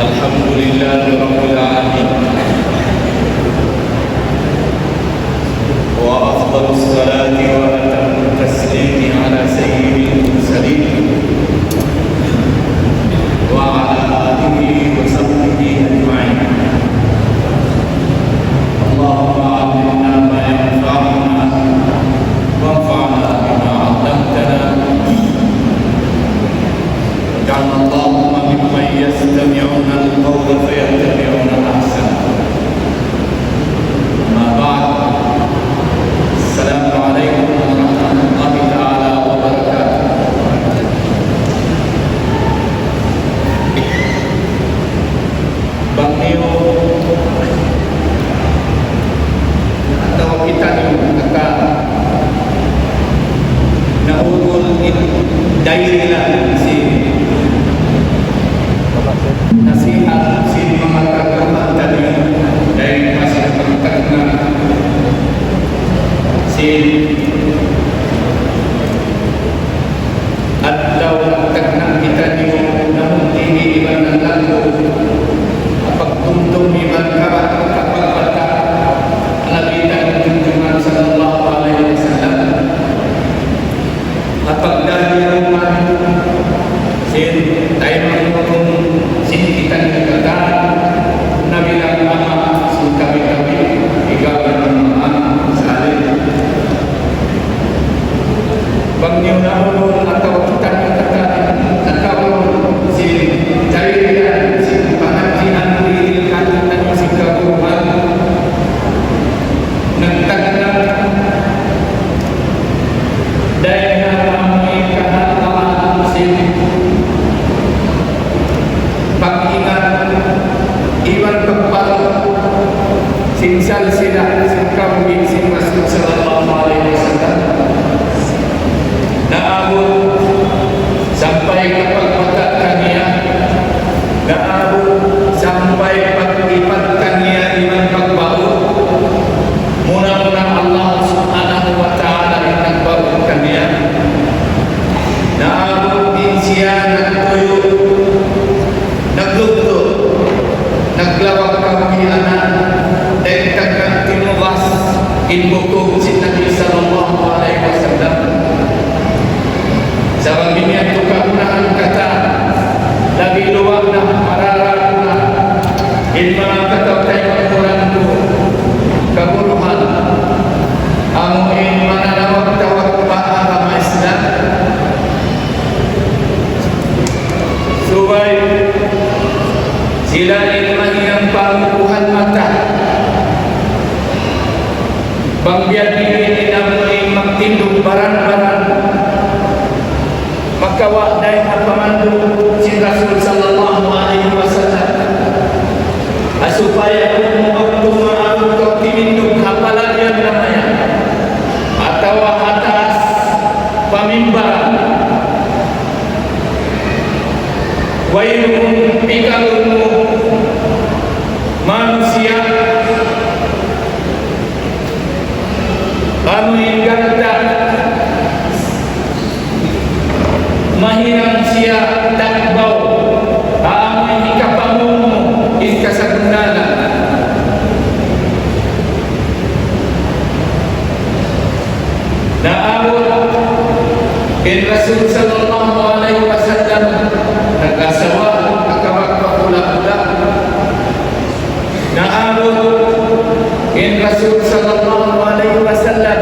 الحمد لله رب العالمين، وأفضل الصلاة وأتم التسليم على سيد المرسلين وعلى آله وصحبه أجمعين. اللهم علمنا ما ينفعنا وانفعنا بما علمتنا، واجعلنا اللهم ممن يستمعون القول فيتبعون أحسنه. أما بعد، السلام عليكم ورحمة الله تعالى وبركاته. Bang Nio atau kita kata naulul dairilah si nasihat si mengatakan tadi dari masyarakat terkenal si atau terkenal kita di namun tinggi ibadah lalu apa kuntum iman kabar apa kata Nabi dan junjungan sallallahu alaihi wasallam apa dari rumah sin taimah sin kita kata Nabi dan Muhammad suka kami ikaban Muhammad salih bangnyunahul atau kita kata atau sin jarian sin pengajian diri kan si karuman nentangna daerah ramai kahal sin pangingan iwan kepala sin salsilah sin kambing sin Rasul sallallahu alaihi wasallam na'abud sampai kapal mata kania na'abud sampai pagipatkannya iman pagbau mudah-mudahan Allah subhanahu wa ta'ala nagbautkannya na'abud insiyan nagtuyot naglugto naglawag kami anak dahil kagang tinubas inbukog si Nabi sallallahu alaihi wasallam sa pagminyan tukaunaan kata labi luwag na mararag na in mga katawtay magkuran ko kabuluhan ang in mananawag-tawag pa ang Islam subay sila in mahinang pangukuhan mata bangbiyan nilin ang magtindog baran-baran makawa dahil ang pamandu si Rasul sallallahu alaihi wasallam supaya kung magtumaan kau timindog hapalan yan namanya atau atas pamimbaran wailun pikalunmu manusia anu ingganda mahinang siya takbaw amoy ikapamuno ikasagunala naabot in Rasul sallallahu alaihi wasallam nag-asawa nakapagpapula-pula naabot in Rasul sallallahu alaihi wasallam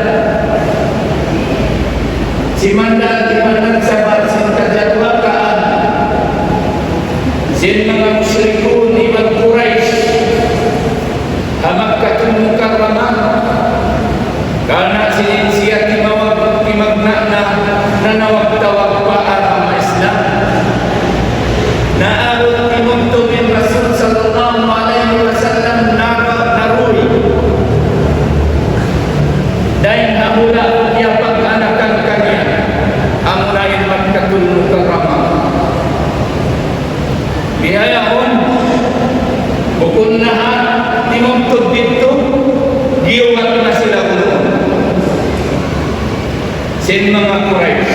si mandan di mandan sabar sin kajadwakaan sin mga musyrikun ibang Quraisy Makkahul Mukarramah karena sin siya timagna na nanawag-tawag pa ang Islam naarot timunto min Rasul sallallahu alaihi wasallam naruy dahil nahula niya pag-anakan kanya ang lain Makkahul Mukarramah bihayahon bukun nahan timuntod dito giumat na sila ulo sin mga Quraysh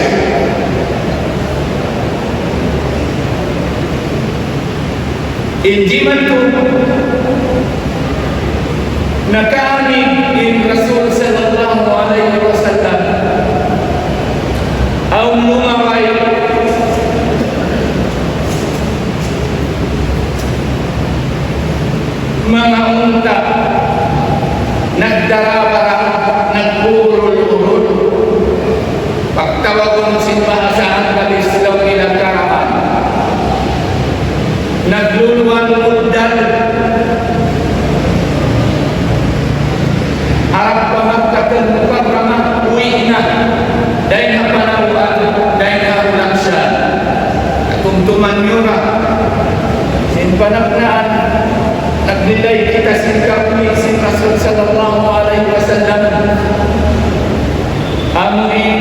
Injiman tu nakani in Rasul sallallahu alaihi wasallam au lumaway mga unta nagdarabara nagurul-urul pagtawagon simbahasahan kalis daw ilang karapan nagluluan udal harap pamagkatan mukaramah uwi na dahil napanawan dahil naulang siya kung tumanyura sinpanaknaan nagnilay kita singkapin sin Rasul sallallahu alaihi wasallam amin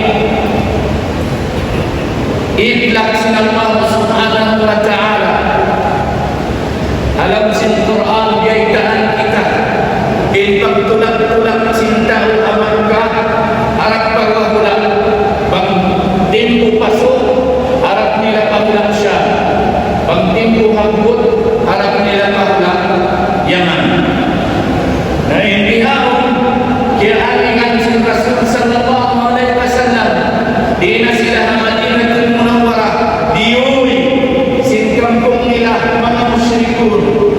itlak sin Allah subhanahu wa ta'ala alam sin Quran yaitaan kita in pagtulak-tulak sinta aman ka harap pagwahulang bang timpo pasok harap nila pahulang siya bang timpo hambut harap nila pahulang yaman na inihahon kaya alingan sin Rasul sallallahu alaihi wasallam di na sila Madinatul Munawwarah diuwi sin kampung nila mga musyrikun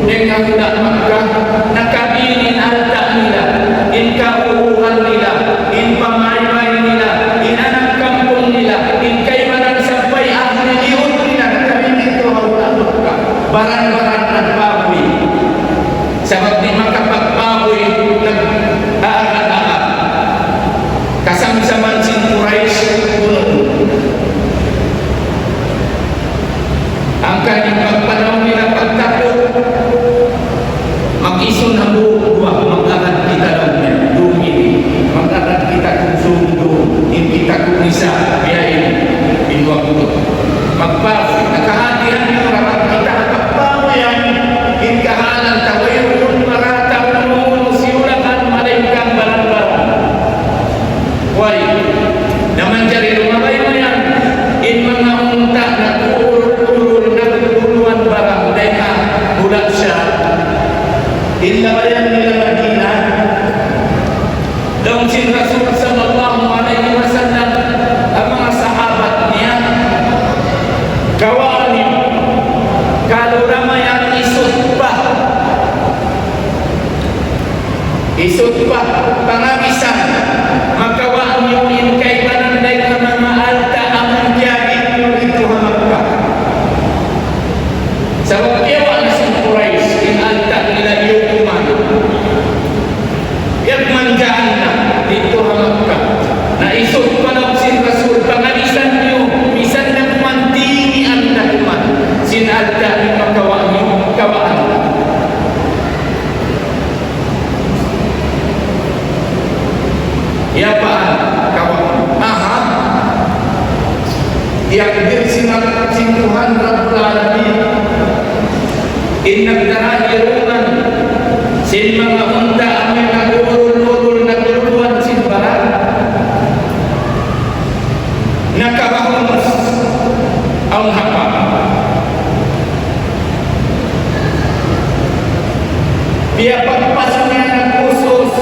dengan budak Makkah nakabilin alta nila in kauuhan nila in pamaymay nila in anak kampung nila in kaimanan sampai akhir diun nila nakabilin ito hawla Makkah barang-barang nagbaboy sabab di makapagbaboy nag-aagat-agat kasamsaman sin Quraish ang kanyang pagpanaw nila pagtakot mag-isun ang buwa mag-agat kita lang yan dumili mag-agat kita kung sundo hindi kita kung isa biyayin binuwa ko magbaboy nakahatihan nyo rapat kita magbaboy yan hinkahanan tawin yung marataw na mumuno siulakan malaykang barang-barang why naman jari lumabay mo yan in mga unta na urul-urul na guluan barang dahil na bulat siya inlabayan nila Madina daw si Rasul sallallahu alaihi wasallam ang mga sahabat niya kawani kalau ramayan isut pa pangabisan makawaan yung inkay pananday na mga alta ang jahit nyo rito Makkah sabab ewa na si Quraish in alta nila yukuman yakmanjaan na dito Makkah na isut pa lang si Rasul pangabisan nyo bisan na kumandini ang nakuman sin alta ni makawaan yung kawaan ya paan kawan aha yang dirsinat sin Tuhan Rabbul Alamin innak darahirungan sin mga unta amin nagurul-urul naguluan sin barat nakabahungus ang hapa biya pagpasangnya ng khusus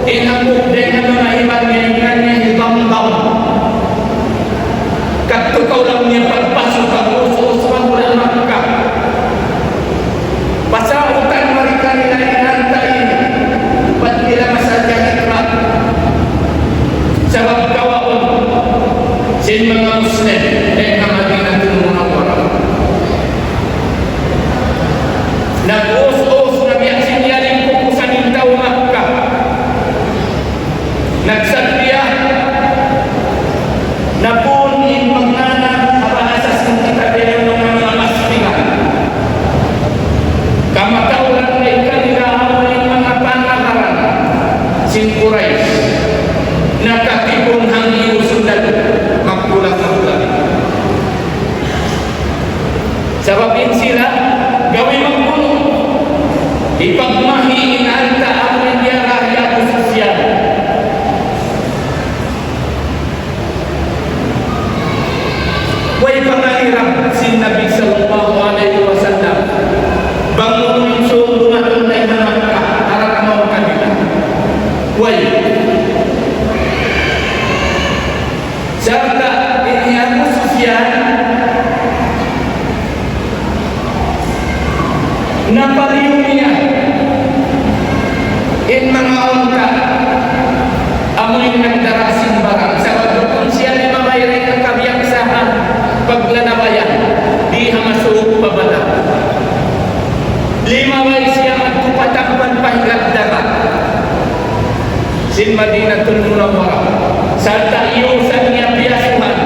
inamuk dengan mga iman-imannya hitam-hitam katukaw lang niya pagpasok ang khusus pagmula Makkah pasautan mereka nila inantain ba't nila masadya hikmat sabab kawaon sin mga Muslim dengan Madinatul Munawwarah nag-us-us na biyasin yaling kukusan yung tao Makkah nagsadya na punin magnanang abahasas ng kitabihan ng mga mastigan kamataulan na ikanirahaw ng mga pangaharan sin Quraish nakatipong hangin usundan magkulang-kulang sababin sila gawin magpuno ipagmahiin alta ang media rakyat sosial way pangalirang sin Nabi sallallahu alaihi wasallam bang paglanabayan, di masuk pabala. 5 way siya magtupatakpan pahilagdara. Sin Madinatul Munawwarah. Sa tayo sa niya piyasuhan,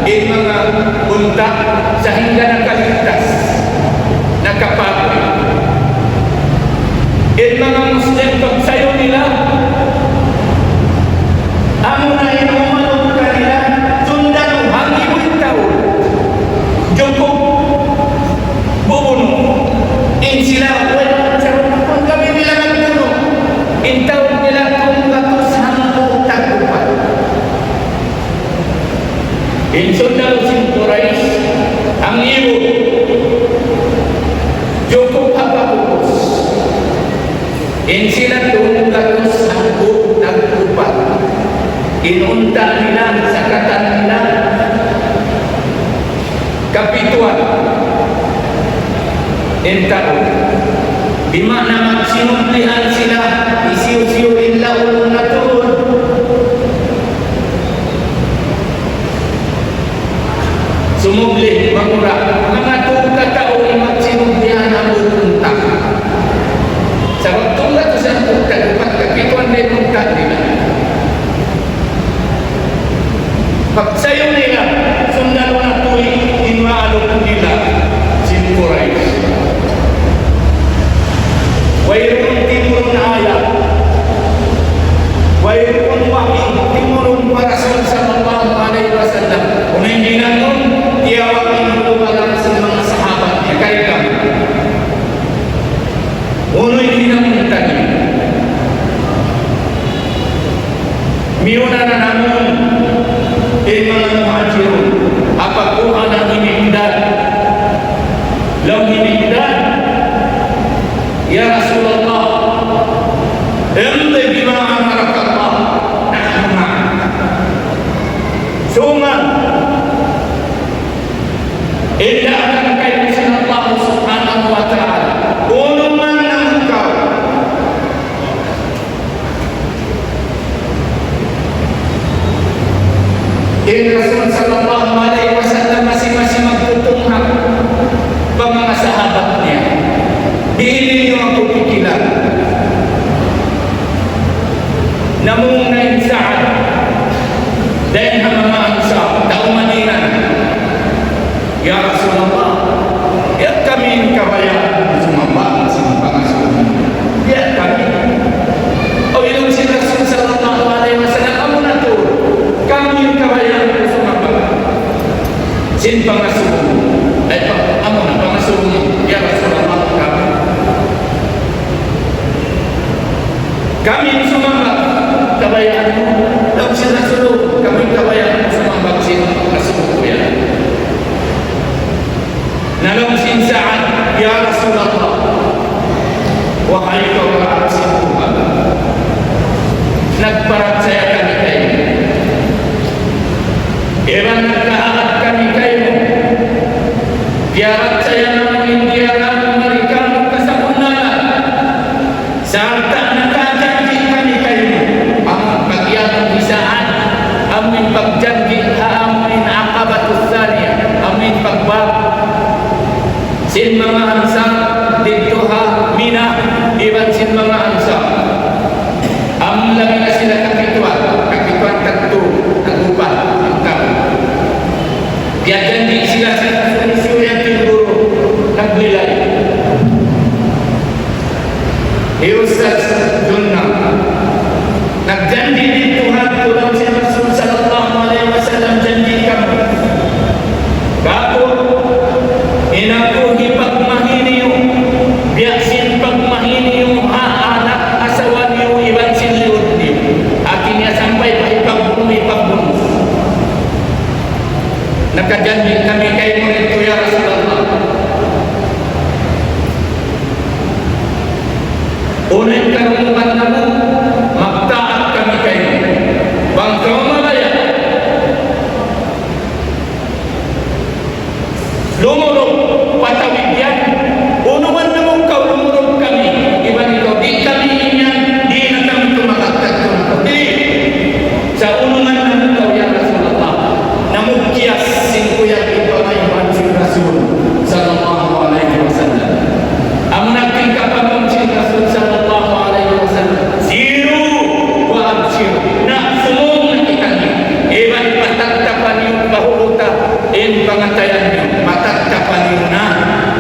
mga unta sa hingga nakaligtas, nakapagoy. Mga Muslim pagsayo nila, amo na inumanong kanila, sundan ang hangibong tao. Joko, bubuno. In sila, wala sa kung kami nila magbuno. In tawag nila kung batos hanggang tagupan. In sundan sin Quraish, ang ibo, Joko papapupos. In sila kung batos hanggang tagupan. Inunta nila sa katan nila. Kapituan. Entao, di mana magsinumplihan sila, isiw-siwin laon na tuon. Sumubli, magura, mga tuong katao ay magsinumplihan ang upunta. Sa magtunga to sa upunta, kapituan na upunta nila. Pagsayo nila, sundan mo na tuloy, inmaalok nila, Quraish. Wairun timurun ayat, wairun wahid timurun para Rasul sallallahu alaihi wasallam. Unindinan nun, tiyawag inulumalang sa mga sahabat niya kay kami. Uno'y hinamuntan niya. Miyuna na namun, mga muhajirun, apakuha ng hinihindad. Lau hinihindad, ya Rasulullah, imdi bima amarak Allah, nahnu ma'ak. Suman, indahkan kaibisan Allah subhanahu wa ta'ala, unuman ng engkau. Rasul sallallahu alaihi wasallam masing-masing magtutunghak pa mga sahabat niya. Diili niyo ang pupikilan. Namung na insaan dahil hamamaan sa taumaningan. Ya Rasulullah, ya kami kabayan sumamba sa pangasuhan. Ya kami. O ilong si Rasul sallallahu alaihi wasallam, amo na to. Kami kabayan sumamba. Sin pangasuhan. Ay pa, amo na pangasuhan. Ya Rasulullah, kami sumamba kabayan mo. Daw si Rasul, kami kabayan sumamba sin Rasul ya. Nalong sin Sa'ad, ya Rasulullah, wahai kaulah sin Tuhan, nagparat saya kami kayo. Ewan nagkahaat kami kayo. Biarat saya namin diaran marikan kasapunan. Sarta nakajanji kami kayo. Ang pagyatong bisaan, amin pagjanji haamin akabatus thaniya, amin pagbab. Sin mga ansar dito ha mina iban sin mga ansar. Am lagi na sila kakituan tatlo nagupan ang tao. Kaya janji sila sa sunisyon tingguro naglilay. Ustaz Junna nagjanji dito ha tulad si Rasul sallallahu alaihi wasallam janji kami. Kako inakuhi pagmahini yung biyasin pagmahini yung anak asawa niyo iban sinliod niyo. Akin niya sampai paipagbuno. Nakajanji kami kay murid ya Rasulullah. Unang karunungan namu magtaat kami kayo. Bangka mamaya lumurog patawid yan. Unuman naman kau lumurog kami. Iban ito, di kami inyan, di na kami tumakagtag kung di. Sa unuman naman kau ya Rasulullah, namugkiyas sin kuya ito ay Rasul sallallahu alaihi wasallam. Amnakin kapamam si Rasul sallallahu alaihi wasallam. Siru wa abshiru. Nak semua nakitani. Iban pataktapan yung bahuluta. In pangantayan nyo. Pataktapan yung na.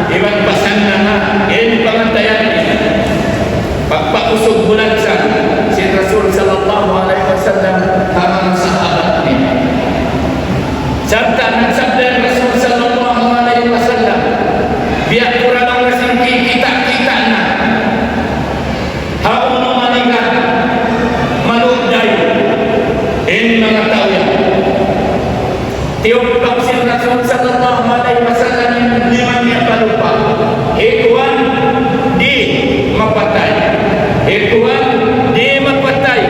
Iban pasan na. In pangantayan nyo. Pagpakusog bulan sa si Rasul sallallahu alaihi wasallam hamang sahabat niya. Sabta nagsabda Rasul sallallahu alaihi wasallam, biar kurang ang kasing kita na. Haon o maniga, manood dayo, in mga tao yan. Tiyog si Rasul sallallahu alaihi wasallam yung liman niya palupa. Ikuan, di mapatay. Ikuan, di mapatay.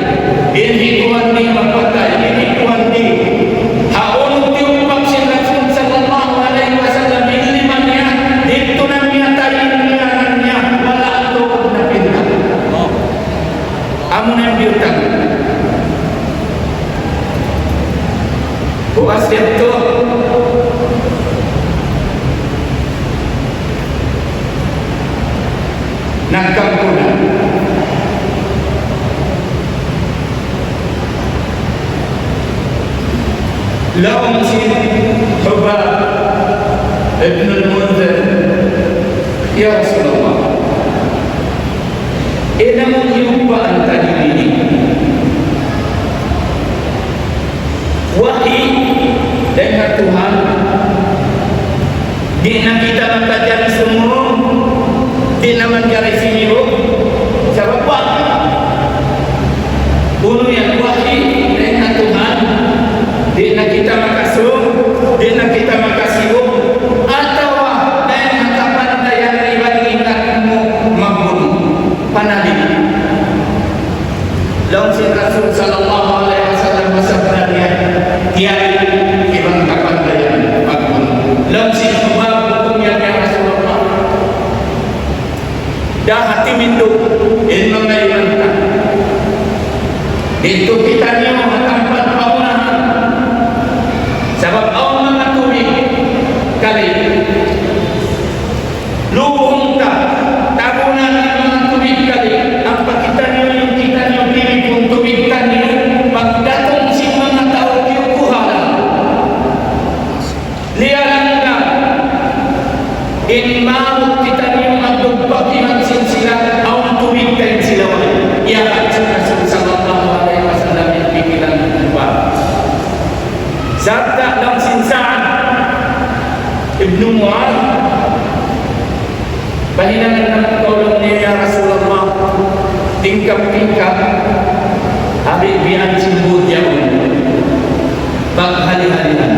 Ikuan, di mapatay. Ikuan, di. Haon tiyog si Rasul sallallahu alaihi wasallam yung liman niya. Dito na niya tayo niya. Wala ito na pinta. Amo na yung biyutang. Bukas dito. Nagkampunan. Lawan si Hubab ibn al-Munzir, ya Rasulullah, namun hidupan tadi ini wahai dengan Tuhan di kita mengkajian semua di nama jari sini sebab wahai bunuh yang wahai dengan Tuhan di kita makasih di kita makasih atau dengan kapan daya ribat ingatmu membunuh panadi. Lawan si Rasul sallallahu alaihi wasallam bersabda dia ibang kapan daya membunuh. Lawan si Umar hukumnya ya Rasulullah. Dah hati mintu ilmu ngaiman. Itu kita ni tempat paunahan. Sebab Allah mengaturi kali luhung tak tabunan yang mengaturi kali apa kita ni pilih untuk ikan ni pagdatong si mga tao kiukuhala lialangan in maut kita ni magdugpakihan sila ang tubig kain sila ya Rasul sallallahu alaihi wasallam yang pikiran berubah. Sabda dalam Sa'ad Ibnu Mu'ad bahinangan ng tolong niya Rasulullah tingkap-tingkap habis biyan simbol jauh paghali-halihan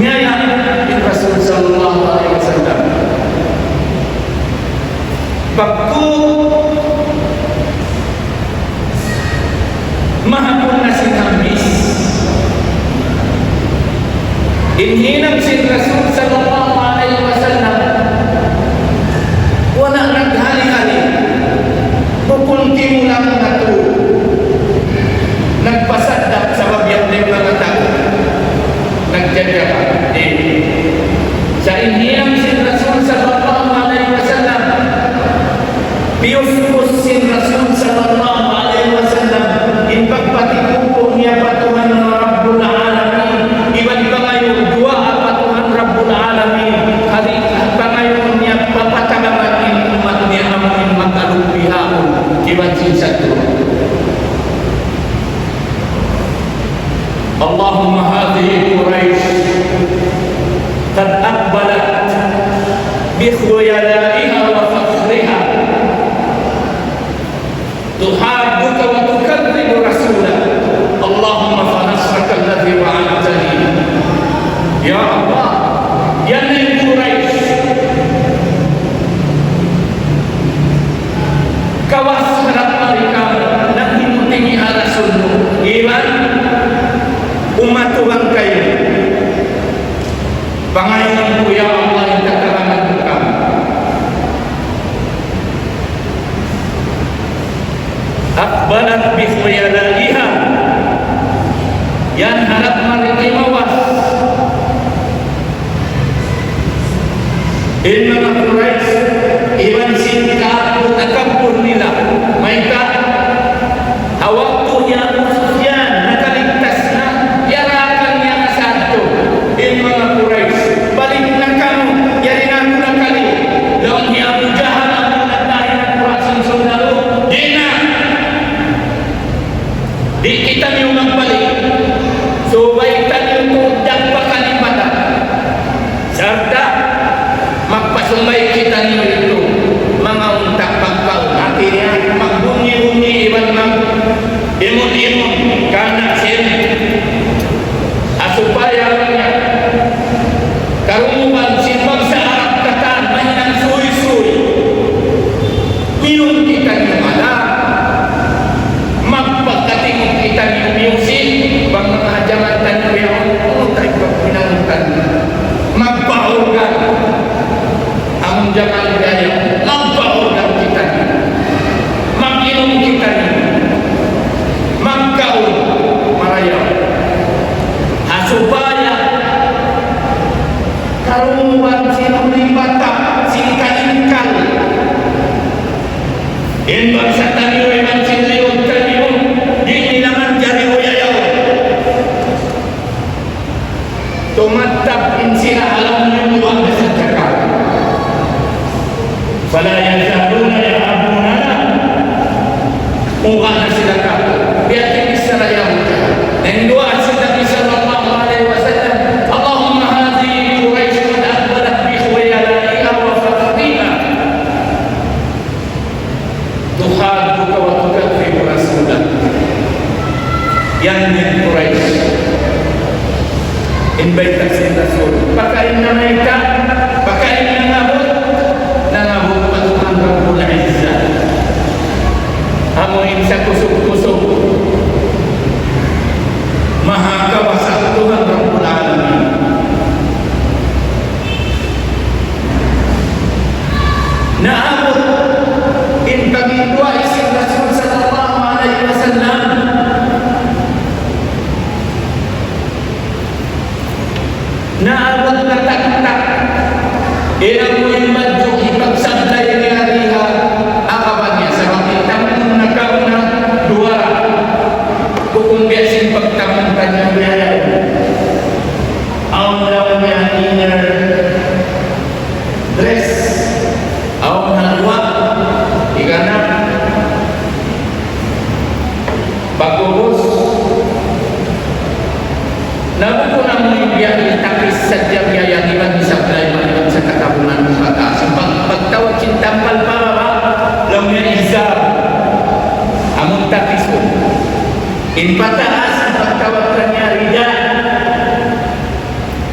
nyaya Rasul sallallahu alaihi wasallam bakku mahapun nasi habis inhinang si Rasul sallallahu alaihi wasallam wala naghali-hali pupunti mo lang na ito nagpasadap sa babiyang ng mga tao nagdadya ka sa inhinang si Rasul sallallahu alaihi wasallam piyuspos si Rasul sallallahu alaihi wasallam ipagpatipupong niya patuhan ng Rabbul Alamin iba-iba ngayon dua patuhan Rabbul Alamin hari pangayon niya papatagaman umat niya amin magkalupihao iba-iba satu Allahumma hadhihi Quraish qad aqbalat bi khuyalaiha wa fakhriha tuhadduka wa tukadzibu rasulah Allahumma fanasraka alladhi wa'adtani ya Allah ya Quraisy kawas harap mereka nak himutingi Rasulmu iman umat Tuhan kayu pangayunku ya Allah yang katakan bukan akbalat bikhyalaiha yang harap mereka mawas In mga Quraysh, iwan singka at takabur nila. May ka, hawak to niya yan, nakaligtas na, yarakan niya na santo. In mga Quraysh, balik na kamo, yarin ako na kali. Lawan niya Abu Jahal, ang nagtahin ng kurasing sundalo. Di na! Di kita niyo magbalik. So, baitan niyo po, dagpa kalimata. Sarda, magpasumay kita niyo ito. Mga untak pagkaw. Akhirnya, magbunyi-bunyi, iban mag imun-imun, kanak sini. Supaya niya, karumuhan, simbang sa Arab katan, mahinang suy-suy. Minum kita niyo mala. Magpagkatingog kita niyo music. Bang mga jamatan niyo yung tayo pinangutan. Magpaorgan. Ang jaman gaya, magpaorgan kita niyo. Mag-inom kita niyo. Magkaon. Marayaw. Supaya karumuhan sinulibata, singkalingkal. Imbang sa taniyo, imbang sinliyon taniyo, di nilaman jari uyayaw. Tumatap insila alam niyo buwag sa cakap. Fala yazaluna ya'abuna mukha na sila ka. Biyakin Israel ka. Dan doa sila sallallahu alaihi wasallam, Allahumma hadhihi Quraish qad aqbalat bi khuyalaiha wa faqriha. Tuhadduka wa tukathibu rasulah. Yang min Quraish in baitak sin rasul. Pakain na mereka, pakain na ngabot Tuhan Rabbul Izzah. Amoin sa kusuk-kusuk. Maha kawasa Tuhan Rabbul Alamin. Naabot in pagindua isin Rasul sallallahu alaihi wasallam. Naabot na tak-tak. Ilang mu'in madyo ipagsablay ni Ariha akabannya sa makitang nagkauna duwara. Kung biasin pagtamang kanyang biaya, ang lawan niya inner dress, ang nalwa, ikanap, bagubos, nabuko na mo yung biyahe, tapis sa diya yang iban isablay maliban sa katabunan ng bata. So pagtawag cintampal pa ba, lang niya izar, among tapis ko. In pataas, pagtawag kanya rida.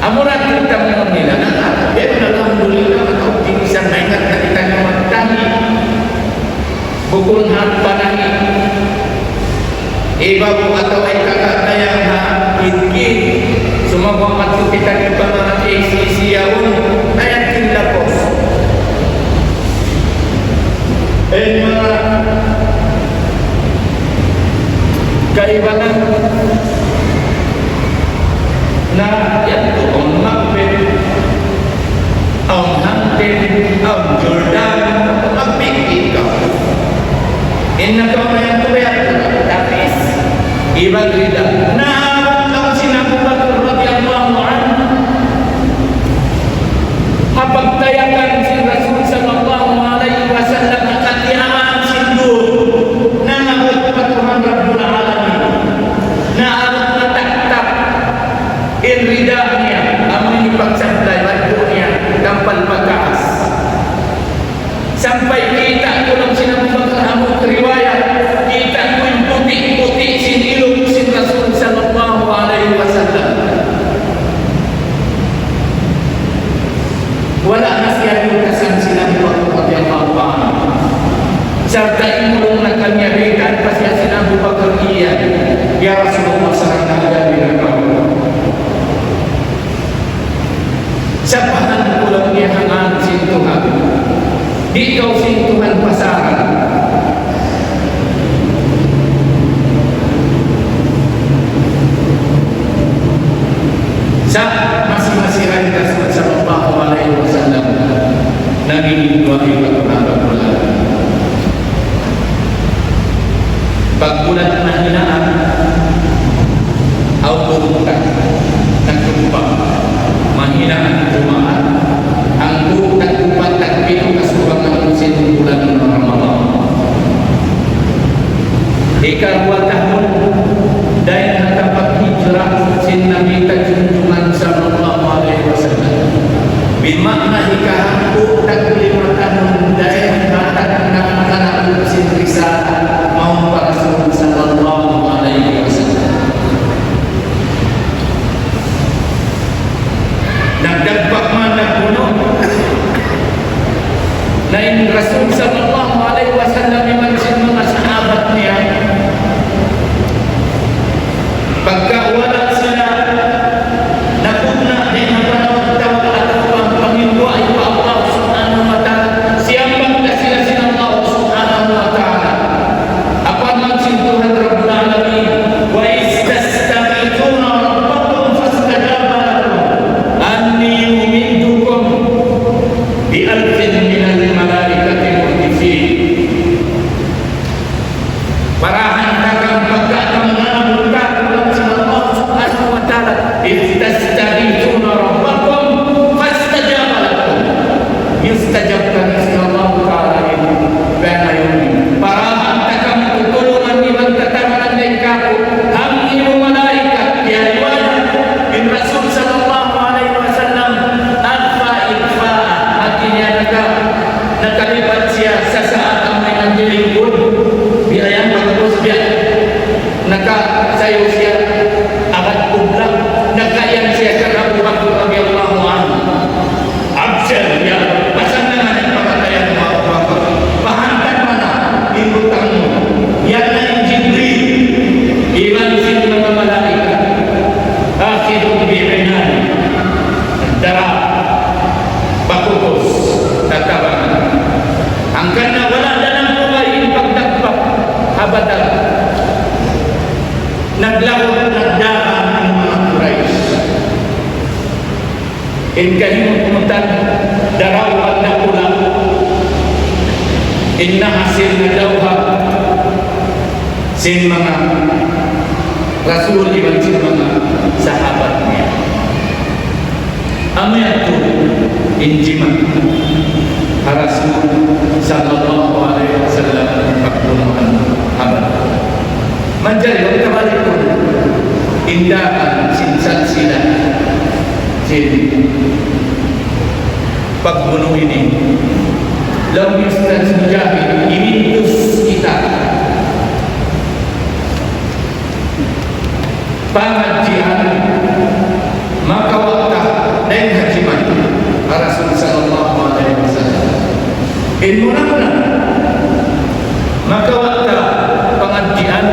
Amurat kita memang nila na pero alhamdulillah maka-optimisan na ingat na kita nga magtangi. Bukul panangi. Iba po ataw ay kakatayang ha itkid. Sumagamat ko kita ng mga ACC-yawon ayat kinlapos. Mga kaibanan na yan to ang Macbeth, ang Hampton, ang Jordan, magbigit ka. Inagawa yan to yan, tapis, ibang rida. Naabot ang sinabi Bakr radiyallahu anhu, hapagtayakan si Rasul sallallahu alaihi wasallam akan diaman sindur, naabot pa Tuhan Rabbul Alamin, naabot na tak-tak, ridanya, amoy pagsablay, niya, tampal pagkaas. Sampai kita ko lang sinabang hamot riwayat, kita ko yung puti-puti sinilog si Rasul sallallahu alaihi wasallam. Wala na siya yung kasang sinabi Bakr radiyallahu anhu. Serta imulong na kanya bitan pa siya sinabi Bakr iya, ya Rasulullah sarang nagagabi na kamu. Sapahan pulang niya hangan sintuhan. Di kau sintuhan pasaran. Sa masing-masing Rasul sallallahu alaihi wasallam. Bimakna ikahampu taklimatan mundai matak nak mengarang sin risalah mau Rasul sallallahu alaihi wasallam. Nagdagpak man nagpuno lain Rasul sallallahu alaihi wasallam man sin mga sahabat niya pagka wala sila nakuna din ang panawag-tawag at ang Panginoon ay pa Allah subhanahu wa ta'ala siyambang na sila sin Allah subhanahu wa ta'ala apan magsintuhan Rabbul Alamin wa istastaghithuna rabbakum fastajaba lakum anni umiddukum bi alfin minal malaikati murdifin. Parahan kakang pagkakang mengambilkan Allah subhanahu wa ta'ala istastaghithuna rabbakum fastajaba lakum yustajabkan Allah ta'ala ini ba'ayuni parahan kakang tutulungan ibang tataman ng kapo ang iyong malaikat diaywan bin Rasul sallallahu alaihi wasallam al-fa'il-fa'a at niya nakalipat siya sa saat ang may nandilinggod biayang pagkos biya nakasayo siya agad kublang nagkayan siya sa Abu Bakr radhiyallahu anhu absel ya pasan na nga ng pagkatayan ng Abu Bakr pahantan mana inutang mo yan na yung Jibril iman sin mga malaika akhidong bi'inan dara bakukos tatabangan hanggang na wala na ng buhay pagdagpak habadan naglawag nagdahan ng mga Quraysh in kahimong pumuntan darawag na pula in nahasil na dawha sin mga Rasul iban sin mga sahabat niya amaya to injima Rasul sallallahu alaihi wasallam pagpunuhan abad manjari wag kabalik ko indahan sinsan sila sin pagbunuh ini lam yustas mujahid imintus kita pangajian maka waktu dan hajiman Rasul sallallahu alaihi wasallam ilmu-ilmu maka waktu pengajian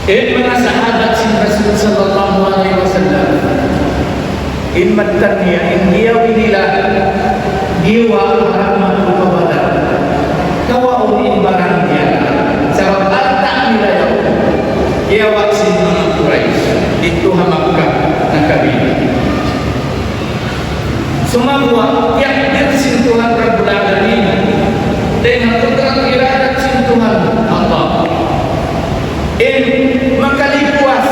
mga sahabat si Rasul sallallahu alaihi wasallam in mataniya in giyawi nila giwa rahmatul kepada kawa in barang dia sebab atak nila yau giwa si mga Quraish itu Makkah nakabili semua yang bersentuhan Rabbul Alamin dengan keterangan iradat sentuhan Allah makalipuas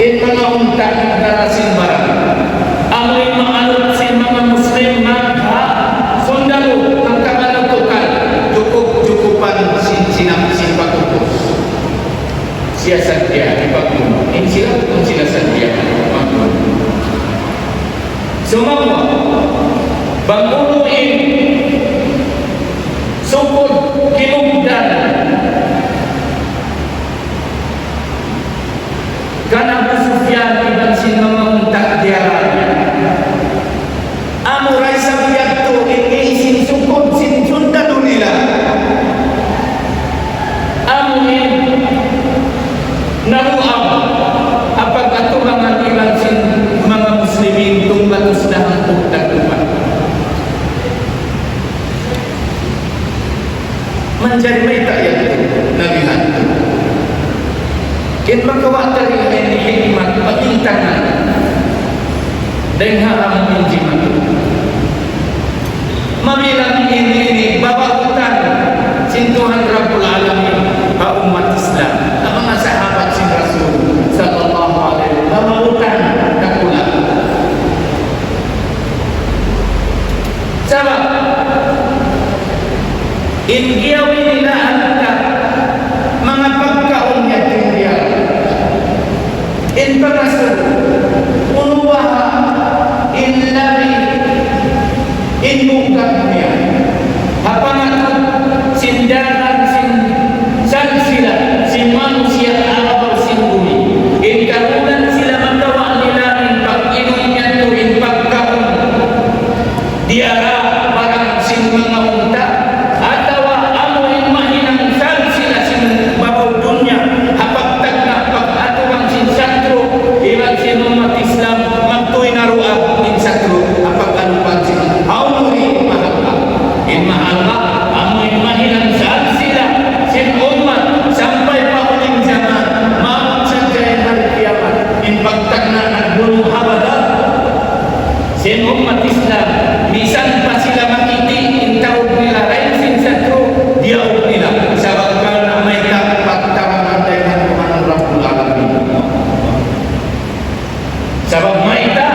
mga untak na simbarang amoy maalot si mga Muslim magha sundalo ang kamalatukan cukup-cukupan sin pagkukos siya sadya ipagpuno sila kung sila sadya magpuno sumama bangunuin sukod kinugdan karena Abu Sufyan ibn sin mga untak diaranya amuray sa biyagto ini sin sukod sin sundalo nila amuin naruam apag aturangan ilan sin mga Muslimin tung batos na ang pagdagupan Kenharang injiman Mamilang ini babagutan sin Tuhan Rabbul Alamin pa umat Islam ang mga sahabat si Rasul sallallahu alaihi wasallam babagutan kakulang sabab ingiyawi nila anta mga pagkaon niya tindiya in pagkasul unuwaha illari in bukat niya hapangat sindaran sin sansila sin manusia araw sin bumi in karulan sila magawa nila in pag-inom niya to in pagkaon diara parang sin mga unta atawa amo in mahinang sansila sin babaw dunya hapagtag na pag-atuang sin santro iwan sin umat Islam magtuwi na ruang in santro hapag-anupan sin haunuri in mahalka amo in mahinang sansila sin umat sampai pa uling zaman maamot sa kaya halikiyaman in pagtag na nagbulong habada sin umat Islam bisan pa sila makiti in taog nila rin sin santro diaog nila sa bagkal na may pagtawanan tayo ng Tuhan Rabbul Alamin sabab maita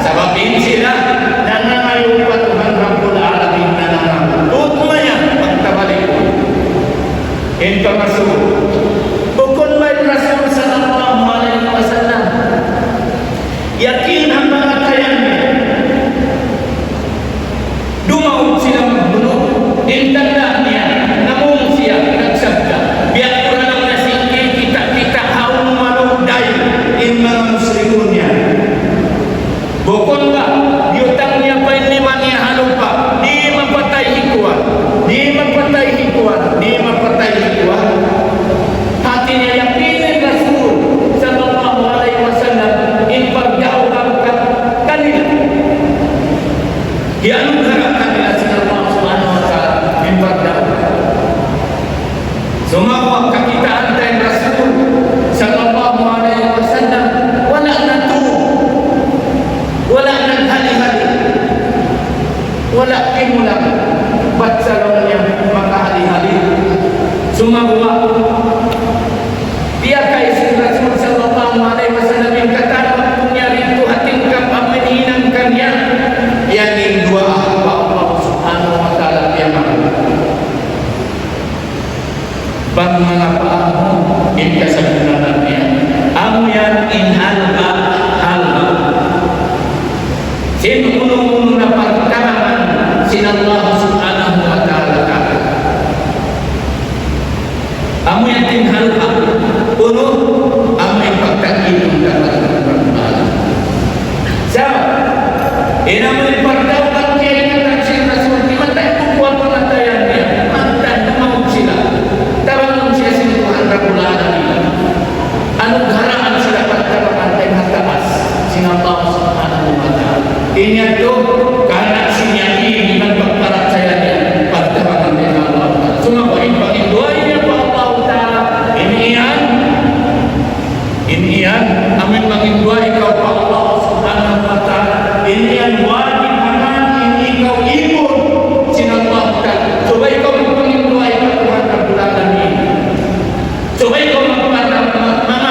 sababin sila nangangayon pa Tuhan Rabbul Alamin na nangangayon tutmaya pagtabalik ko in pamasul bukod may Rasul sallallahu alaihi wasallam yakin ang mga kayannya dumaw sila magbunuh in tanda niya namung siya nagsabda biyak ko na lang nasingkil kita haong malugday in mga muslimon niya bukod ba yutang niya pa in lima niya halupa di mapatay hikuan hati niya yakinin Rasul sallallahu alaihi wasallam in pagdawag kanila dianugerah kanila sa Allah subhanahu wa ta'ala in pagdawag sumawag kakitaan tayo Rasul sallallahu alaihi wasallam wala natuwa wala naghali-hali wala kimulang ba't sa lang niya makahali-hali sumawa dia kay si Rasul sallallahu alaihi wasallam yung katanong kung niya rito ating kapamaninan kanya yan yung dua ahba Allah subhanahu wa ta'ala yaman bang mga paamo in kasagunan niya amo yan in halba sin uno na pagkaman sin Allah subhanahu wa ta'ala amo yan in halba uno amo yung pagkakinom ka sa ina mo yung pagdaw kaya ng sin Rasul di man tayo kukuha pangatayan niya mantan tumawag sila tawag siya sin Tuhan Rabbul Alamin anong haraan sila pagtawagan tayo hataas sin Allah subhanahu wa ta'ala inya to karena sinya ini magpagparat saya niya pagtawagan tayo Allah sumawain pag-induay niya pa Allah ta'ala iniyan amin mag-induay ikaw pa Allah subhanahu wa ta'ala iniyan wajib aman ikaw ibon sinallah ta'ala subay ikaw mag-induay pa Tuhan Rabbul Alamin subay ikaw magpagparat mga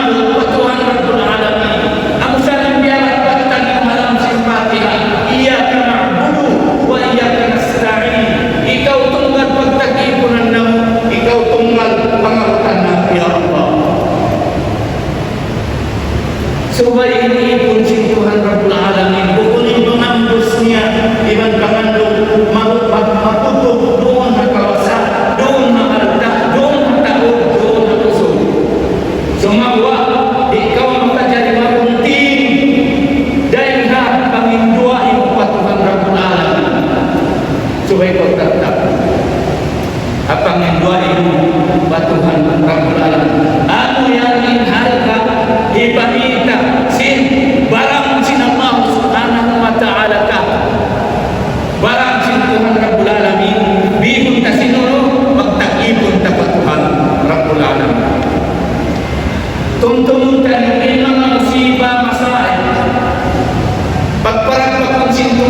Tuhan Rabbul Alamin ang saling biyarat pagtag ng malam simpatiha iyaka na'budu wa iyaka nasta'in ikaw tunggal pagtag-ipunan na ikaw tunggal pangarutan na ya Allah subay ini pun si Tuhan Rabbul Alamin bukunin pengambil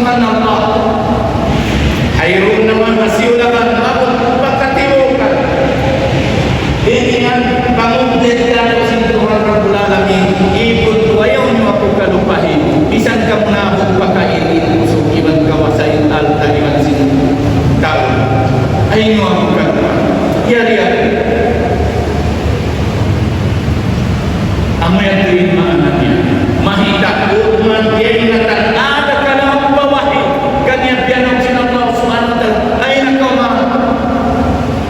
subhanallah hayrun naman nasiulakan mabot pagkatibukan dengan pangublit ka sa Tuhan Rabbul Alamin ibon ko ayaw nyo ako kalupahin bisan ka munabot pakainin so iban kawasayin alta iban sin tao ayaw nyo ako kalupahin yari-yari amoy ang tuwin maanaknya mahitakot man yai'natan ada ka na bawahi kanya pianong sinallahu subhanahu wa ta'ala ay nakaw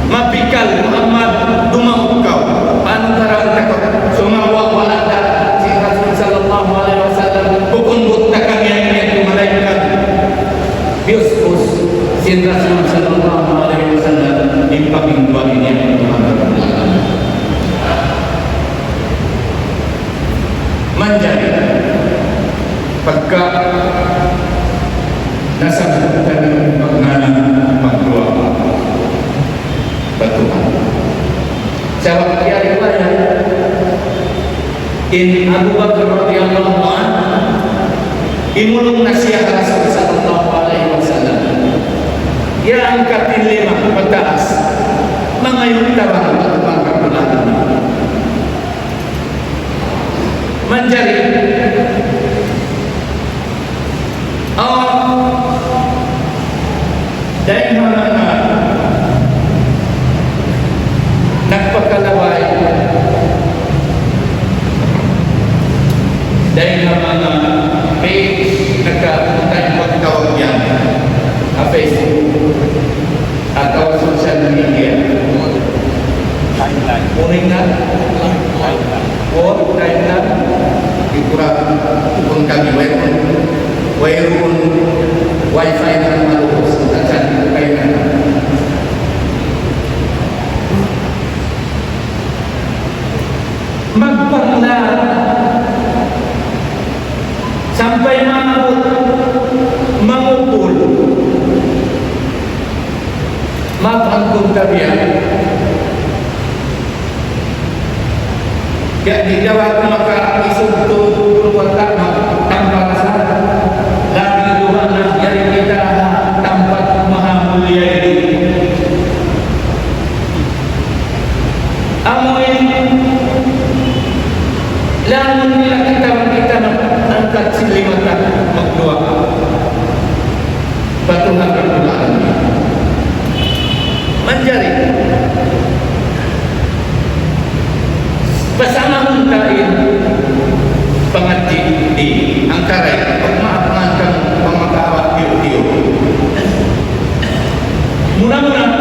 mapikal Muhammad dumangkaw paano tarang takot sumawa wala ka si Rasul sallallahu alaihi wasallam bukun na kanya niya malaikat Diyos pos si Rasul sallallahu alaihi wasallam impapingguan niya Muhammad manjari pagka nasabutan ng magdoa batuhan sa waktu riwayat in Abu Bakar radhiyallahu anhu imulong na siya Rasul sallallahu alaihi wasallam ya angkatin 5 pataas mga yung tabang pagkakakulan manjari dahil mga nagpagkalaway dahil mga page nagkapunta yung pagtawag yan Facebook atau social media kuning na timeline dikurang kung kami mayroon wifi na malubos at saan kayo na magpanglaan sampai mabot mangupul mabangkong tabiya ya di jawab maka isubtu perbuatan tanpa rasa lagi Tuhan yang kita tanpa maha mulia ini amoy lamun nila kita angkat silimatan magdoa patuhan Rabbul Alamin manjari pasangan kain pengaji di Angkarai pengamakan pemakawa tiup-tiup mudah-mudahan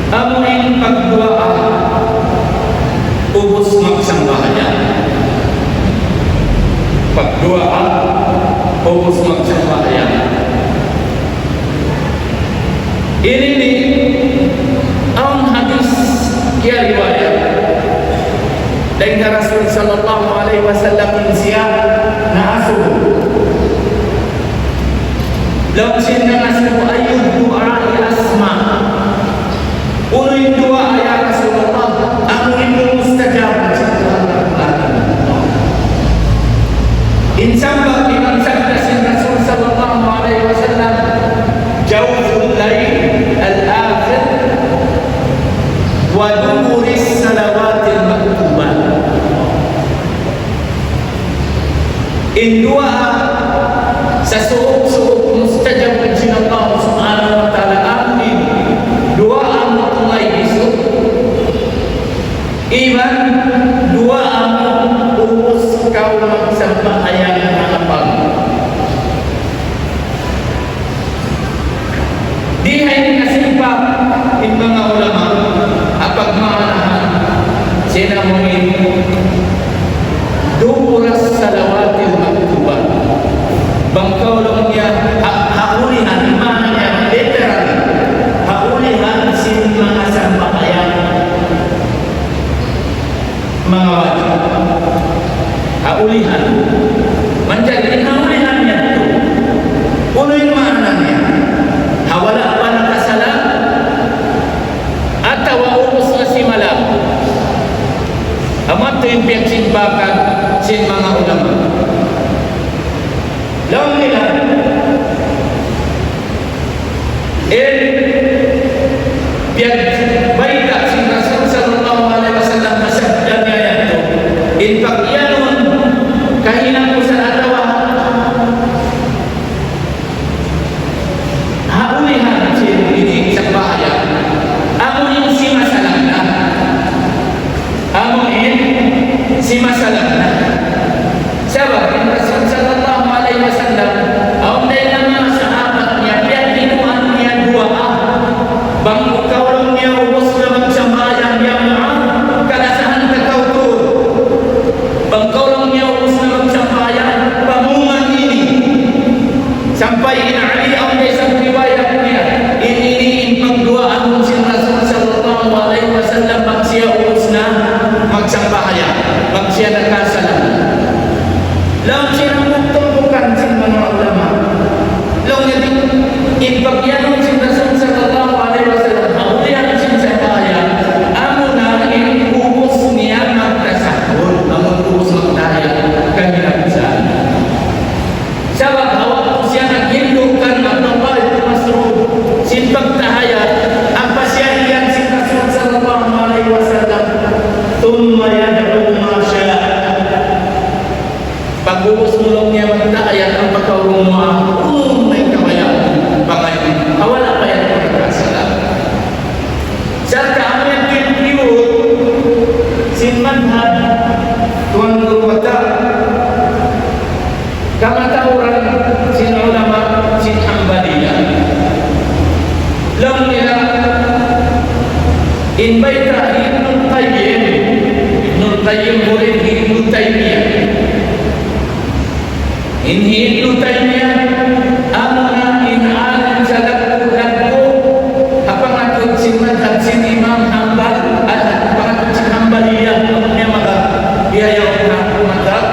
amuin pagdoa ubus maksang bahaya pagdoa ubus maksang bahaya ini nih ang hadis kia riwayat dan Rasul sallallahu alaihi wasallam siap na'asuh law sinna na'asuh ayyud du'a asma urin doa ya Rasulullah amurin mustajab insan beriman sabda Rasul sallallahu alaihi wasallam jawful lail al-akhir wa duburis salawatil maktubah in doa sesuatu mustajab min Allah subhanahu wa ta'ala amin doa mulai besok iman doa urus kau sampai ayat harapan di hari nasibah in mga ulama apag maanahan sinamunin duburas salawatil maktubah bangkaw lang niya haulihan mana niya literal haulihan sin mga sampakayan mga wajib haulihan Lawan nila. Biar baita si Rasul sallallahu alaihi wasallam masabda niya ito. In pagyanun kahinang ko sa atawa. Haulihan si ini sa bahaya. Amo yung si masalam na. Amo si masalam na. Sabab in Rasul sallallahu alaihi wasallam aum day na mga sahabat niya biar dinuan niya dua bang kaulang niya ubos na magsambayan niya kalasahan ka kau tu bang kaulang niya ubos na magsambayan pamungan ini sampai Ali aum day sa riwayat niya ini pangduaan si Rasul sallallahu alaihi wasallam bang siya ubos na magsambayan bang siya nakasalam. Lawan siya tumpukan sa mga ulama. Lawan niya ipagyanong si Rasul sallallahu alaihi wasallam haulihan siya sa bahaya. Amo na ubos niya magkasahol. Amo ubos magdaya kahinabisan. Sabab hawak siya naghindukan Abdullah bin Mas'ud sin pagtahayat ang pasyahiyan si Rasul sallallahu alaihi wasallam thumma yad'u ma syaa. Pag-ubos mulong niya magdayat ang pagkaurong may kabayan pangayon. Wala pa yan pagkakasalam. Sarka ang yung pinipiyot sin manhad tuan gurwata kamatauran sin ulama sin Hanbaliyah. Lang nila in baita Ibnul Qayyim murid Ibnu Taymiyah. In Ibnu Taymiyah amna in alim salakku apang atun sin madhab sin Imam Hanbal at apang atun sin Hanbaliyah amnya maka biaya aku madhab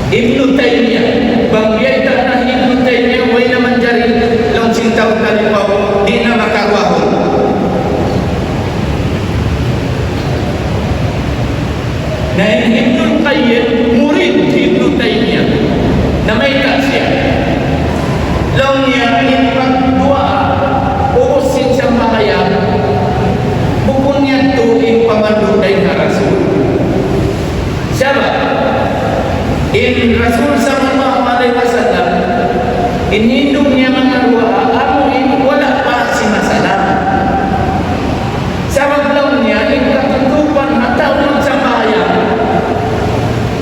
Ibnu Taymiyah bang biaya tanah Ibnu Taymiyah way naman jari lang sin taon kalipaw di na makawahon. Na Ibnul Qayyim murid Ibnu Taymiyah na may tasya. Lawan niya pagdua ubusin sa bahaya bukun niya tuwing pamanduday na Rasul. Sabab in Rasul sallallahu alaihi wasallam inindong niya mga dua amuin wala pa si masalah. Sabab lawan niya katutupan matawag sa bahaya.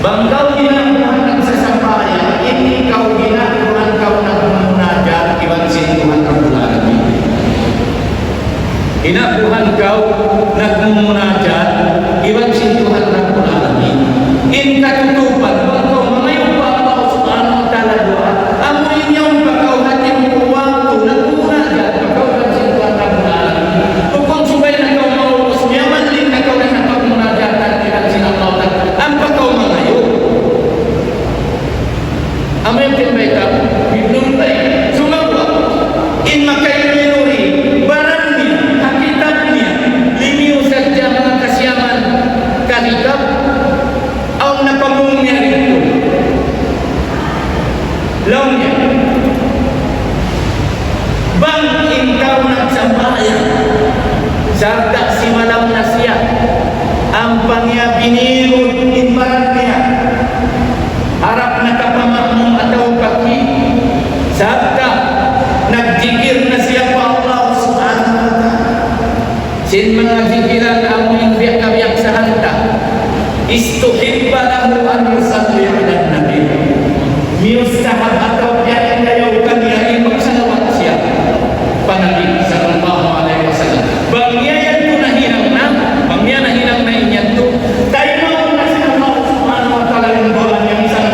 Bang kau ginakuhan ang sasampayan, ini kau ginakuhan kau nagmunajat ibang sin Tuhan Rabbul Alamin. Ginakuhan kau nagmunajat ibang sin Tuhan Rabbul Alamin. In katutupan, bang kau mangayong pa Allah subhanahu wa ta'ala doa, amuin niyong pagkau hati mo waktu nagmunajat pagkau ibang sin Tuhan Rabbul Alamin. Kung subay na kau maubos niya, manling na kau na napagmunajatan ibang sin Allah ta'ala, ang pagkau Amin baiklah Ibnul Taymiyah sumagwa in makailunuri barangnya hakitatnya limiu saja mga kasyaman kahitap ang napamungnya itu lawnya bang ikaw nagsambayan sarta si malam nasya ang pangya binirun in barangnya harap nakapamakmum atau kaki sabda nagzikir na siapa Allah subhanahu wa ta'ala sin mga zikiran ang yung biyak sa hanta istuhibba lahu an yusalli ala nabi miyustahab atau biyak kayo kanya yung magsalawat siya panabi sallallahu alaihi wasallam bangyayan to nahinang na bangya nahinang na inyan to tayo mo na siya Allah subhanahu wa ta'ala yung buwan yung isang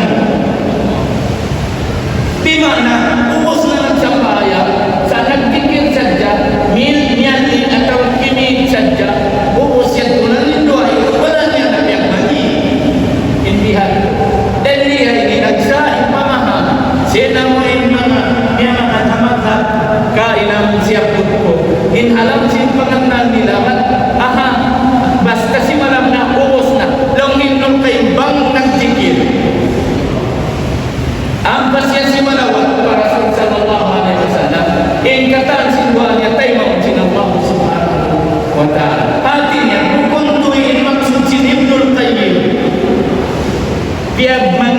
di mana ubos na nagsampaya sa nagtikir sadya miyati atau kimi sadya ubos yan tunan nito ay wala niya na biyang mali inbihan dan dia ini nagsa ipamahal sila mo in mga niya mga tamathat kainam siap ko in alam sin pangalan nila aha basta si malam na ubos na lang nindong kay bang nagtikir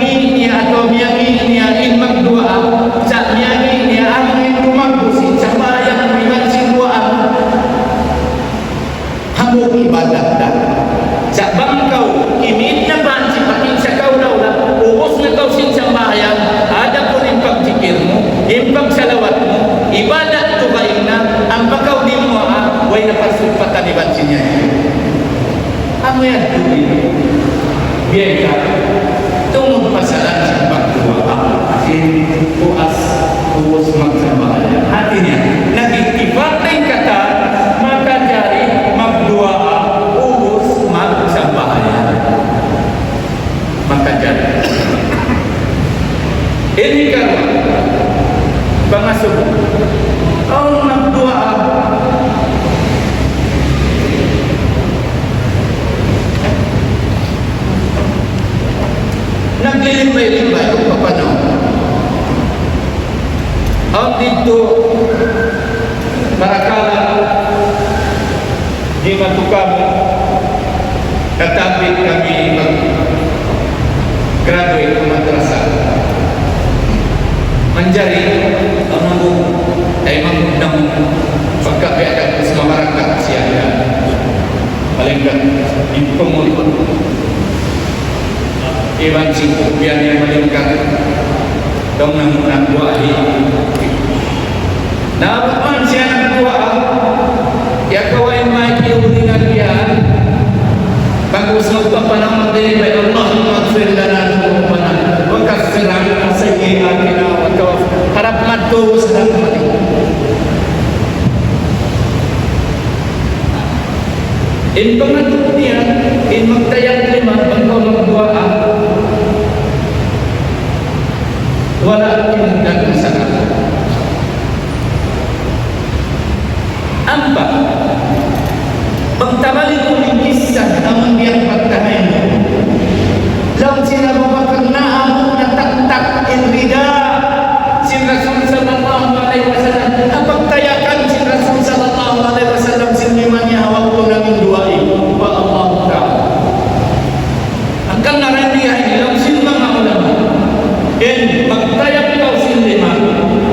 miyangi niya atau miyangi niya in magdua sa miyangi niya ang lumagusin sa bayan ng sinduan hamog ibadat na sa bangkaw imit na ban si pating sa kaulaw na ubos na kaw sin sa bayan ada po rin pagtikir mo pagsalawat mo ibadat to ba na ang bakaw din mo way na pasupataniban siya ano yan tuloy biya ka tungod pasalan sa pagduwa kasi puas puwas magsabahan hati niya nag-ibatay kata makajari magduwa puwas magsabahan makajari ini karwa pangasok ang magduwa naglilimbay-limbay kung paano ang dito marakala di matukam katapit kami mag-graduate ng madrasa manjari ang mga ay magundang pagkakiadak sa masyarakat siya palingkat ipumulot Iwan singkuk biar yang melingkar dong namunang doa di namun siang doa ya kawain maki ulingan dia bagus magpapanang din by Allah maghfir lana dhunubana wa kaffir 'anna sayyi'atina wa tawaffana harap madto sa mati in pangatut niya in magtayang lima bangkaw magduaa wala tindag masalah ampa pagtabalik ko ng kisah naman diyang pagtahay mo lang sila mapakernaan mo na tak-tak inrida si Rasul sallallahu alaihi wasallam ang pagtayakan si Rasul sallallahu alaihi wasallam sinliman niya hawak ko namin duwai wa Allah ta'ala akan narandihan ilang sin mga ulama and magtayang ikaw sinliman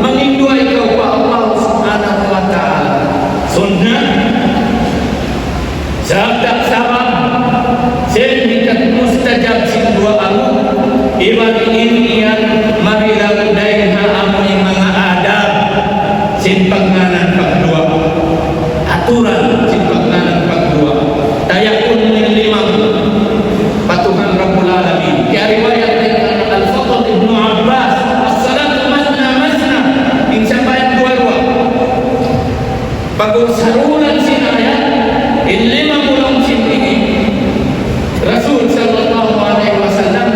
manindua ikaw pa Allah subhanahu wa ta'ala sunnah sabda sabab sehingga mustajab sin dua aku ibadi inian marilang dayha amoy mga adab sin pagnanan pagdua aturan sin pagnanan pagdua tayakun ng limang patuhan Rabbul Alamin kaya riwayat dari Al-Fadl Ibnu Abbas as-salatu masna masna insya Allah dua-dua bagus harulan sin ayat in lima mulong sin ini Rasul sallallahu alaihi wasallam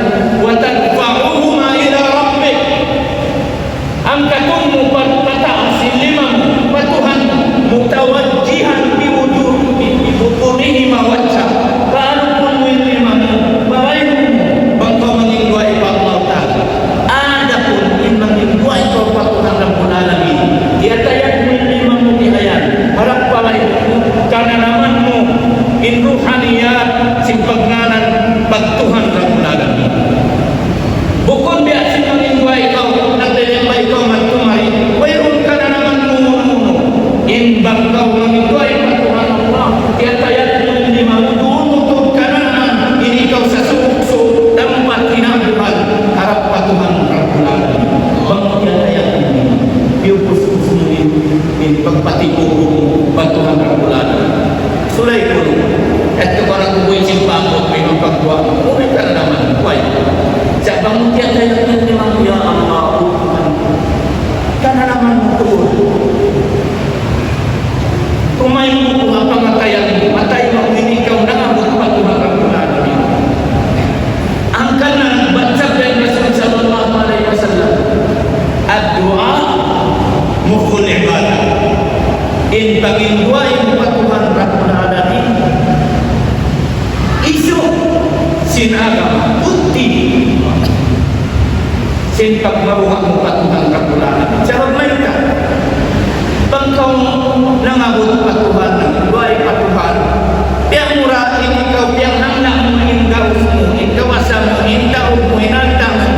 wa tadfa'uhuma ila rabbik angkatun mupataas sin lima patuhan mutawajjihan bi wujuhihima wajha ka'anun min lima bawain bangkau mengingduai Allah Ta'ala adapun in mengingduai patuhan Rabbul Alamin dia tayak min lima mutihayan harap bawain karena namanmu in ruhaniyat sin pagnanan pagtuhan Rabbul Alamin bukon biya sin mengingduai kau naglilembay kau magtumari mayroon ka na namanmu in bangkau mengingduai patuhan Allah dia tayak min lima doon kanan ini kau sa sukso tempat tinabuhan harap patuhan Rabbul Alamin bangkau dia tayak biupus in pagpatikuhong patuhan Rabbul Alamin sulay ko at kaparang kuboy simpakot may magpagduwa umay ka na naman kuway sa pangutya tayo ng limang ya Allah ka na naman tuod kumain mo ang pangatayan mo matay mo ikaw na abot patuhan Rabbul Alamin ang kanan bansag ng Rasul sallallahu alaihi wasallam ad-du'a mukhul ibadah in pagindua yung patuhan Rabbul Alamin iso sinagama buti sin pagmaruha mo patuhan Rabbul Alamin sa pagmayka bangkaw nangabot patuhan ng duay patuhan yang murahin ikaw yang nang mo ingaw mo ikaw asa mo indaw mo inandang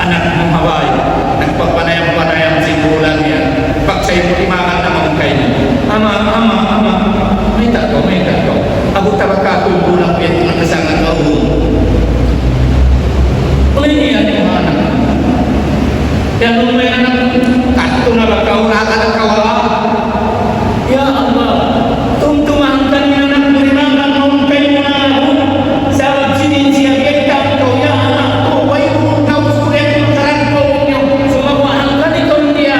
anak ng Hawaii, nagpapanayang-panayang simbulan niya. Pag sa'yo mo imakan naman kayo, ama, may tato. Ako talaga ako yung bulang piyat ng kasangan ko. Wala niya yung mga anak. Kaya nung may anak, kato na ba kaurakan ang kawa? Ya Allah, tumtumang kanina ng murimakan noong kayo na ako. Sa sinin siya, kita ko, ya anak ko, way mo na usulit yung karang ko niyo. Sumawahan ka nito niya,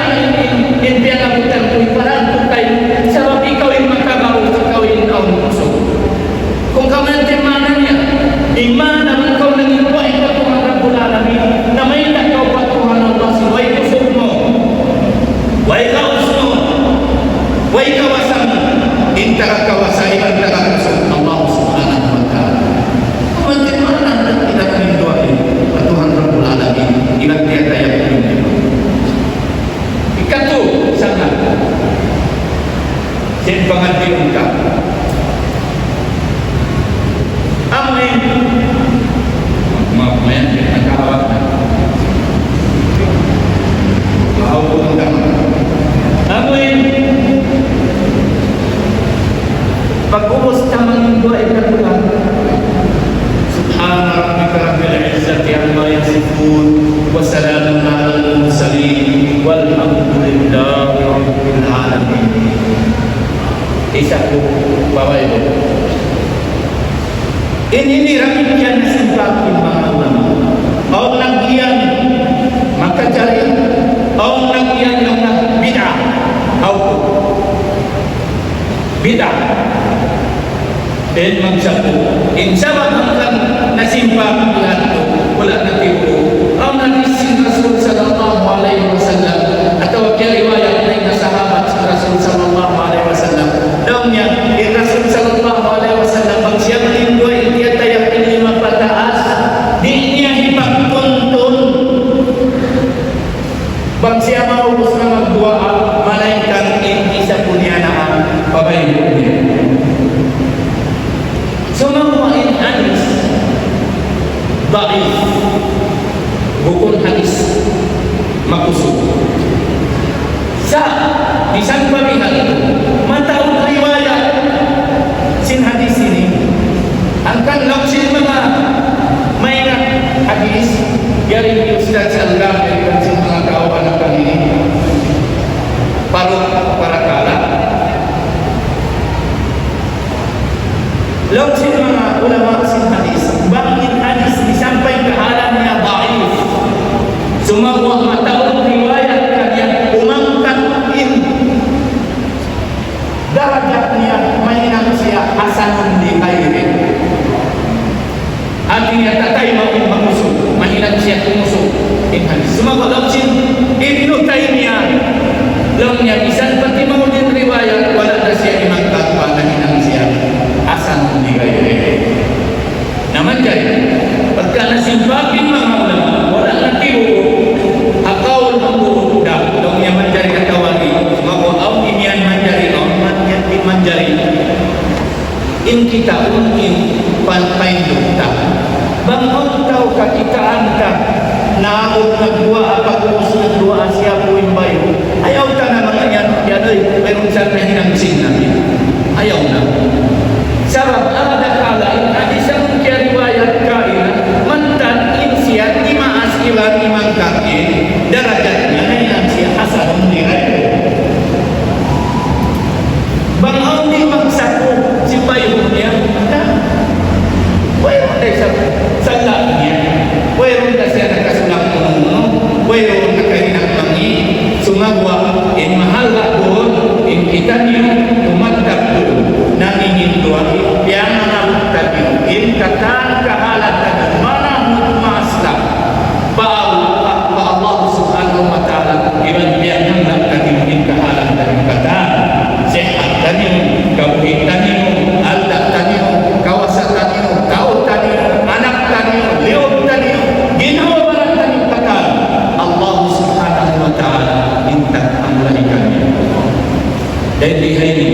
hindi ang abutan ko, parang kung kayo, sarap ikaw yung magkagaw, ikaw yung puso. Kung ka man timanan niya, imana man ikaw naging buhay ka kung ang Rabbul Alamin, na may nakaw patuhan ng basi, way kusog mo, way kaus mo, way kawasan mo, intara kawasan, intara kusog, Allah subhanahu wa ta'ala. Kung man timanan, ilang kayong buhay, patuhan ng Rabbul Alamin, ilang tiyataya ko yun. Ikato, sana, simpangan din ka. Amin. Maaf ya, nagkahawak na. Mahawag ka. Amin. Pag-ubos ka mang dua ikakulang. Subhana rabbika rabbil izzati amma yasifun wa salamun alal mursalin walhamdulillahi rabbil alamin. Isa ko bawa itu. Ini rakyat sebab mga ulama. Ang nagyan makajari, ang nagyan ng bid'ah, bid'ah. Dan magsabu. Insabab ang nasimpang ito, wala na tiyo. Ang nagisin Rasul sallallahu alaihi wasallam atau riwayat ng sahabat Rasul sallallahu alaihi wasallam. Daw niya, Rasul sallallahu alaihi wasallam pag siya malindo dia tayak ini mapataas, di niya ipagtuntun. Pag siya maubos na magdua, malaikat hindi sa punyanaan, pabayin niya. Sumamuain hadis da'if, bukan hadis makusud. Sa isang pamihan, mataong riwayat sin hadis ini, angkan laksin mga may hadis, yari Ustaz Al-Ghamid dan sin mga kawan ang ini, para kala. Lalu sila mga ulama sin hadis, bakit hadis disampay kahalan niya da'if? Sumawa mataong riwayat kanya umangkatin darajat niya mainang siya hasanun di khairin. Artinya tatay mau mengusuk, mainang siya umusuk. Sumawa lalu sin Ibnu Taimiyah lalu niya bisan pati mau din riwayat wala na siya imangkat pa mainang siya hasanun di khairin. Naman kaya pagka nasimpapin mga ulama wala na tiyo akaw ng buuda dong niya manjari katawagi mabuaw inian manjari in kita mungkin panpain dukta bangun tau kakitaan ka naud nagdua apa kurus nagdua siya po yung bayo ayaw ta na mga yan yadoy mayroon sa nahinang sin namin ayaw na sabab ada kala in adisang kaya riwayat kain mantan in siya timaas ilang imang kakin darajatnya nahinang siya hasanun nilai bangaw di magsapo si bayo niya mayroon na sa salat niya mayroon na siya nakasunang mayroon na kahinang mangi sumagwa in mahal doon in kita niyo tumatap doon nangingin doon yang mengabutan in katan kahalat dan mana maslah pa Allah subhanahu wa ta'ala iban yang mengabutan in kahalat dan katan sehat taniyo kabuhin taniyo alda taniyo kawasan taniyo tao taniyo anak taniyo liog taniyo ginawa barang taniyo katan Allah subhanahu wa ta'ala minta ang lahikannya dan di hari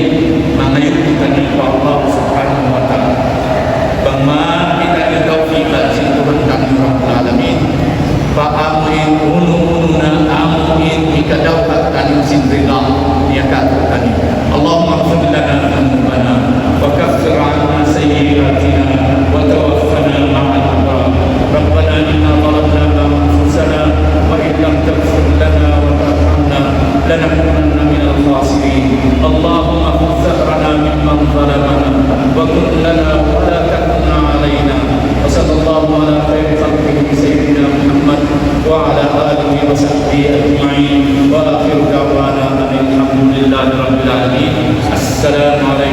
لنكونن من الخاسرين. اللهم خذ ثأرنا ممن ظلمنا وكن لنا ولا تكن علينا. وصلى الله على خير خلقه سيدنا محمد وعلى آله وصحبه أجمعين. وآخر دعوانا أن الحمد لله رب العالمين. السلام عليكم.